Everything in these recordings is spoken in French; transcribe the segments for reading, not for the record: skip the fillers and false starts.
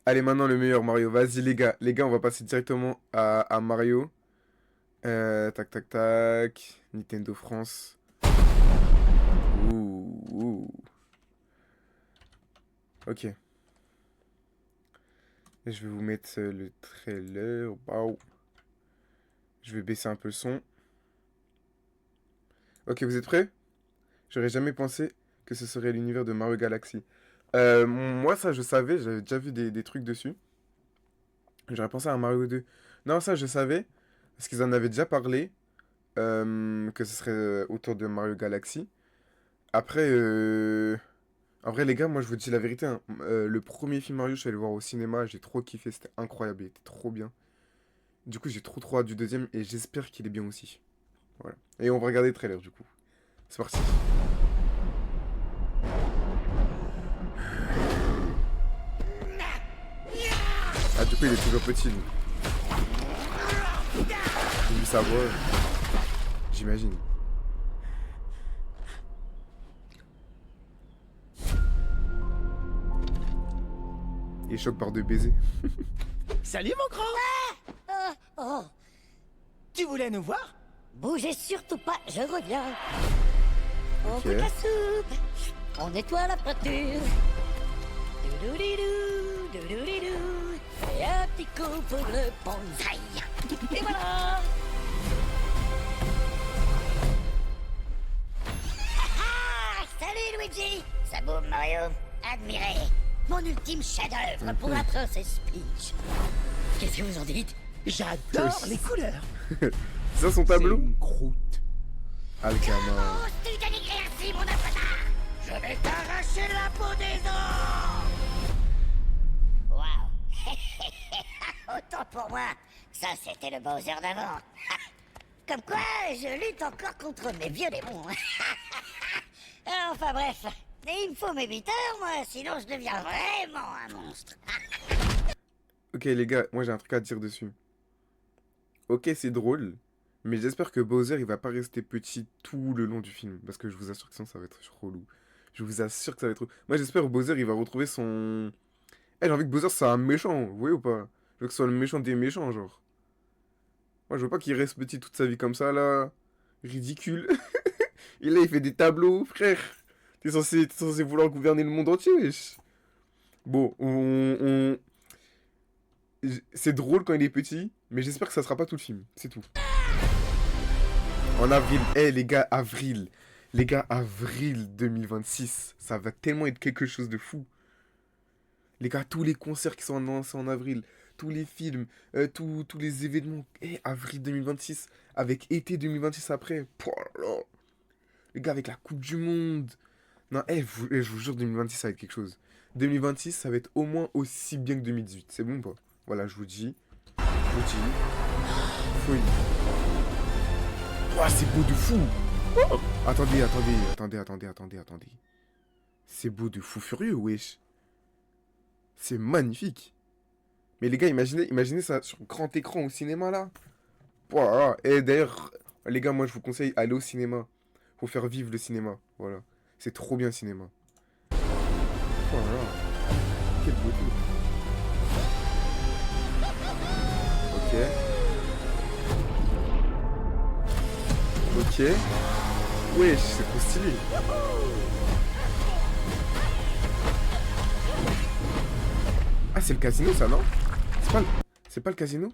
Allez, maintenant le meilleur Mario. Vas-y, les gars. Les gars, on va passer directement à Mario. Tac, tac, tac. Nintendo France. Ouh, ouh. Ok. Et je vais vous mettre le trailer. Waouh. Je vais baisser un peu le son. Ok, vous êtes prêts? J'aurais jamais pensé que ce serait l'univers de Mario Galaxy. Moi, ça, je savais. J'avais déjà vu des trucs dessus. J'aurais pensé à Mario 2. Non, ça, je savais. Parce qu'ils en avaient déjà parlé. Que ce serait autour de Mario Galaxy. Après, en vrai, les gars, moi, je vous dis la vérité, hein. Le premier film Mario, je suis allé le voir au cinéma. J'ai trop kiffé. C'était incroyable. Il était trop bien. Du coup, j'ai trop hâte du deuxième. Et j'espère qu'il est bien aussi. Voilà. Et on va regarder le trailer, du coup. C'est parti. Ah, du coup, il est toujours petit, lui. J'ai vu sa voix. J'imagine. Il choque par deux baisers. Salut mon grand. Oh, Tu voulais nous voir? bougez surtout pas, je reviens. On Ok. goûte la soupe, on nettoie la peinture. Doudoudidou, doudoudidou. Et un petit coup pour le bonsaï. Et voilà. Salut Luigi. Ça boum Mario. Admirez. Mon ultime chef-d'œuvre pour la princesse Peach. Qu'est-ce que vous en dites? J'adore les couleurs. C'est ça son C'est tableau? une croûte. Ah, le gamin. Oses-tu dénigrer ainsi mon avatar? Je vais t'arracher la peau des os! Waouh! Autant pour moi, ça c'était le Bowser d'avant. Comme quoi, je lutte encore contre mes vieux démons. Enfin bref, il me faut mes 8 heures, moi, sinon je deviens vraiment un monstre. Ok, les gars, moi j'ai un truc à dire dessus. Ok, c'est drôle, mais j'espère que Bowser il va pas rester petit tout le long du film. Parce que je vous assure que sinon ça va être relou. Je vous assure que ça va être. Moi j'espère que Bowser il va retrouver son. Eh, j'ai envie que Bowser soit un méchant, vous voyez ou pas? Je veux que ce soit le méchant des méchants, genre. Moi je veux pas qu'il reste petit toute sa vie comme ça là. Ridicule. Et là il fait des tableaux, frère. T'es censé vouloir gouverner le monde entier, wesh. Bon, c'est drôle quand il est petit, mais j'espère que ça sera pas tout le film. C'est tout. En avril. Eh les gars, avril. Les gars, avril 2026. Ça va tellement être quelque chose de fou. Les gars, tous les concerts qui sont annoncés en avril, tous les films, tous les événements. Eh, avril 2026, avec été 2026 après. Pouah là. Les gars, avec la Coupe du Monde. Non, je vous jure, 2026, ça va être quelque chose. 2026, ça va être au moins aussi bien que 2018. C'est bon ou pas? Voilà, je vous dis. Je vous dis. Folie. Ouah, c'est beau de fou. Oh. Attendez. C'est beau de fou furieux, wesh. C'est magnifique. Mais les gars, imaginez ça sur grand écran au cinéma, là. Ouah, et d'ailleurs, les gars, moi, je vous conseille, allez au cinéma. Faut faire vivre le cinéma. Voilà. C'est trop bien, le cinéma. Voilà. Quelle beauté. Ok. Wesh, c'est trop stylé. Ah, c'est le casino, ça, non? C'est pas le casino?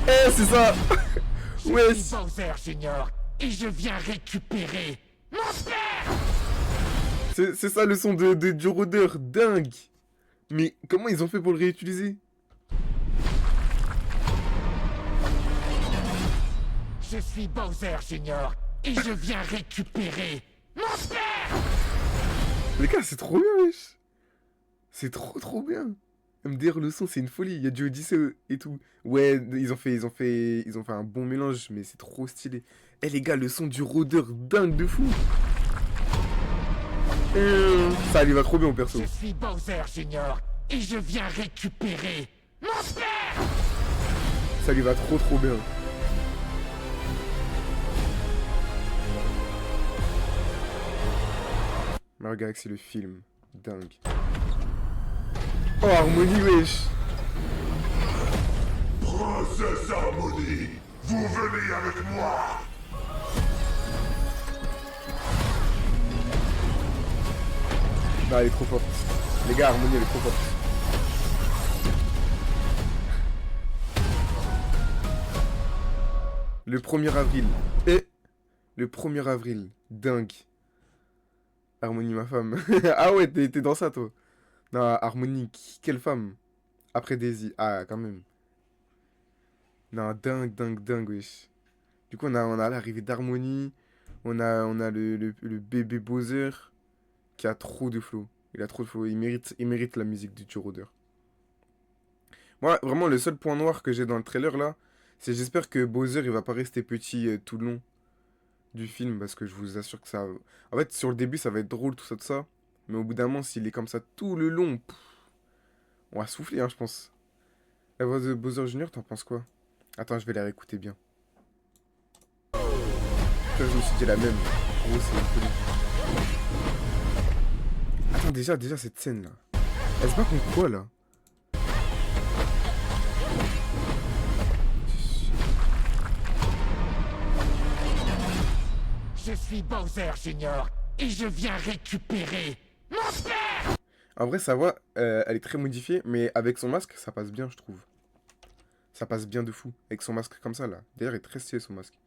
Eh, c'est ça. Je suis Bowser Junior et je viens récupérer mon père. C'est ça le son du rôdeur, dingue. Mais comment ils ont fait pour le réutiliser? Je suis Bowser Junior et je viens récupérer mon père. Les gars, c'est trop bien, wesh. C'est trop bien. MDR, le son, c'est une folie. Il y a du Odyssey et tout. Ouais, ils ont fait un bon mélange, mais c'est trop stylé. Eh les gars, le son du rôdeur, dingue de fou. Ça lui va trop bien au perso. Je suis Bowser Junior et je viens récupérer mon père. Ça lui va trop bien. Mario Galaxy, le film. Dingue. Oh, Harmonie, wesh. Princesse Harmonie, vous venez avec moi. Non, elle est trop forte. Les gars, Harmonie, elle est trop forte. Le 1er avril. Et le 1er avril. Dingue. Harmonie, ma femme. Ah ouais, t'es dans ça, toi. Non, Harmonie, quelle femme. Après Daisy. Ah, quand même. Non, dingue, dingue, dingue, wesh. Du coup, on a l'arrivée d'Harmonie. On a le bébé Bowser qui a trop de flow. Il a trop de flow. Il mérite la musique du Rôdeur. Moi, vraiment, le seul point noir que j'ai dans le trailer, là, c'est j'espère que Bowser, il va pas rester petit tout le long du film, parce que je vous assure que ça... En fait, sur le début, ça va être drôle, tout ça, tout ça. Mais au bout d'un moment, s'il est comme ça tout le long, on va souffler, hein, je pense. La voix de Bowser Junior, t'en penses quoi? Attends, je vais la réécouter bien. Putain, je me suis dit la même. Gros, c'est une folie. Attends, déjà, cette scène, là. Elle se bat contre quoi, là? Je suis Bowser Junior et je viens récupérer mon père. En vrai, sa voix, elle est très modifiée, mais avec son masque, ça passe bien, je trouve. Ça passe bien de fou, avec son masque comme ça, là. D'ailleurs, il est très stylé, son masque.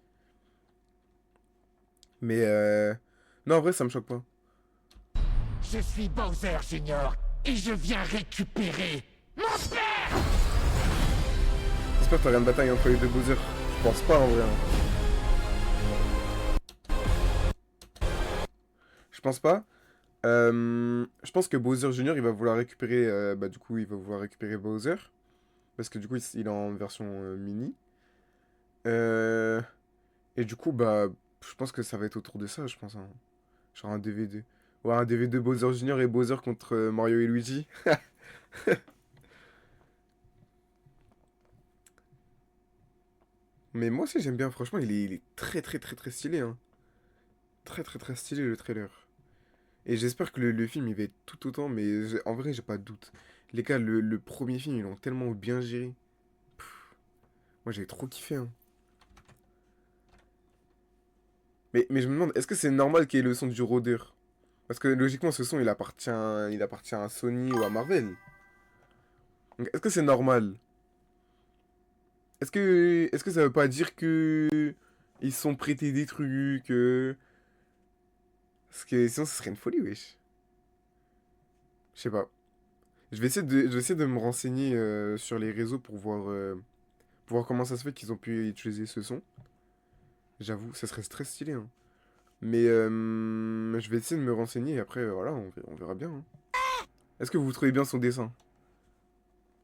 Mais, non, en vrai, ça me choque pas. Je suis Bowser Junior et je viens récupérer mon père. J'espère que t'auras une bataille entre les deux Bowser. Je pense pas, en vrai. Hein. Je pense pas. Je pense que Bowser Junior, il va vouloir récupérer... du coup, il va vouloir récupérer Bowser. Parce que du coup, il est en version mini. Et du coup, je pense que ça va être autour de ça, je pense. Hein. Genre un DVD. Ouais, un DVD Bowser Junior et Bowser contre Mario et Luigi. Mais moi aussi, j'aime bien. Franchement, il est très, très, très, très stylé. Hein. Très, très, très stylé, le trailer. Et j'espère que le film, il va être tout autant. Mais en vrai, j'ai pas de doute. Les gars, le premier film, ils l'ont tellement bien géré. Moi, j'ai trop kiffé. Hein. Mais je me demande, est-ce que c'est normal qu'il y ait le son du rôdeur? Parce que logiquement, ce son, il appartient à Sony ou à Marvel. Donc, est-ce que c'est normal? Est-ce que ça veut pas dire que ils se sont prêtés des trucs Parce que sinon, ce serait une folie, wesh. Je sais pas. Je vais essayer de me renseigner sur les réseaux pour voir comment ça se fait qu'ils ont pu utiliser ce son. J'avoue, ça serait très stylé, hein. Mais je vais essayer de me renseigner et après, voilà, on verra bien. Hein. Est-ce que vous trouvez bien son dessin?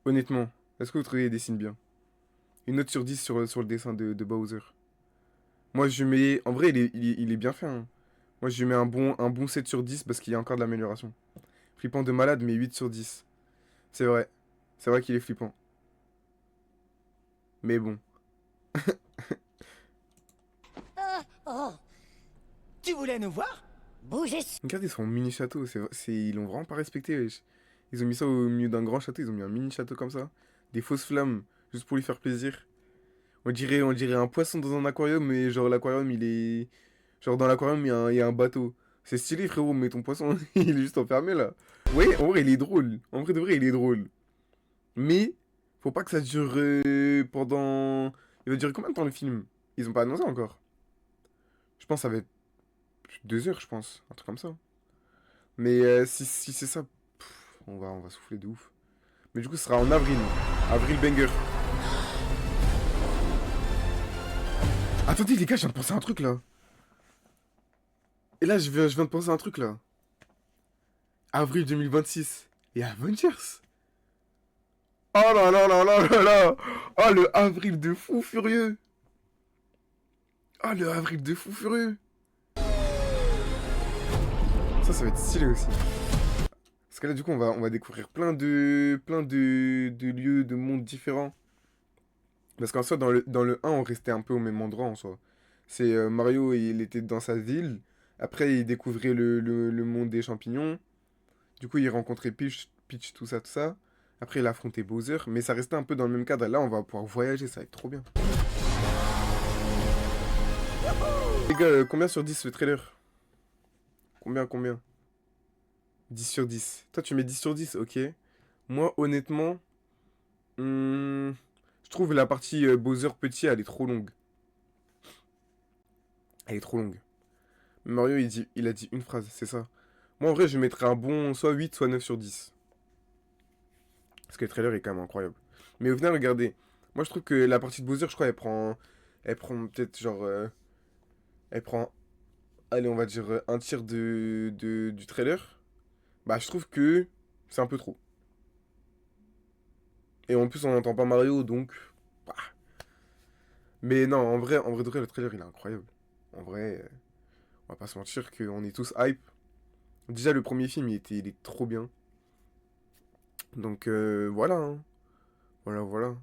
Honnêtement, est-ce que vous trouvez qu'il dessine bien? Une note sur 10 sur le dessin de Bowser. Moi, je mets... En vrai, il est bien fait. Hein. Moi, je lui mets un bon 7 sur 10 parce qu'il y a encore de l'amélioration. Flippant de malade, mais 8 sur 10. C'est vrai. C'est vrai qu'il est flippant. Mais bon. Oh, tu voulais nous voir? Bougez. Regardez son mini château. Ils l'ont vraiment pas respecté, wesh. Ils ont mis ça au milieu d'un grand château. Ils ont mis un mini château comme ça. Des fausses flammes. Juste pour lui faire plaisir. On dirait un poisson dans un aquarium, mais genre l'aquarium, il est... Genre dans l'aquarium, il y a un bateau. C'est stylé, frérot, mais ton poisson, il est juste enfermé, là. Ouais, en vrai, il est drôle. En vrai de vrai, il est drôle. Mais, faut pas que ça dure pendant... Il va durer combien de temps, le film? Ils ont pas annoncé encore. Je pense que ça va être 2 heures, je pense. Un truc comme ça. Mais si c'est ça, on va souffler de ouf. Mais du coup, ce sera en avril. Avril banger. Attendez les gars, je viens de penser à un truc là. Et là, je viens de penser à un truc là. Avril 2026. Et Avengers. Oh là là là là là là. Oh le avril de fou furieux. Oh le avril de fou furieux. Ça va être stylé aussi. Parce que là, du coup, on va découvrir plein de lieux, de mondes différents. Parce qu'en soi, dans le 1, on restait un peu au même endroit en soi. C'est Mario, il était dans sa ville, Après, il découvrait le monde des champignons. Du coup, il rencontrait Peach, tout ça, tout ça. Après, il affrontait Bowser. Mais ça restait un peu dans le même cadre. Là, on va pouvoir voyager, ça va être trop bien. Les gars, combien sur 10 ce trailer? Combien? 10 sur 10. Toi, tu mets 10 sur 10, ok. Moi, honnêtement, je trouve la partie Bowser petit, elle est trop longue. Elle est trop longue. Mario, il a dit une phrase, c'est ça. Moi, en vrai, je mettrais un bon soit 8, soit 9 sur 10. Parce que le trailer est quand même incroyable. Mais au final, regardez. Moi, je trouve que la partie de Bowser, je crois, elle prend peut-être genre... elle prend, allez, on va dire un tiers du trailer. Bah, je trouve que c'est un peu trop. Et en plus, on n'entend pas Mario, donc... bah. Mais non, en vrai de vrai, le trailer, il est incroyable. En vrai, on va pas se mentir qu'on est tous hype. Déjà, le premier film, il est trop bien. Donc, voilà, hein. Voilà.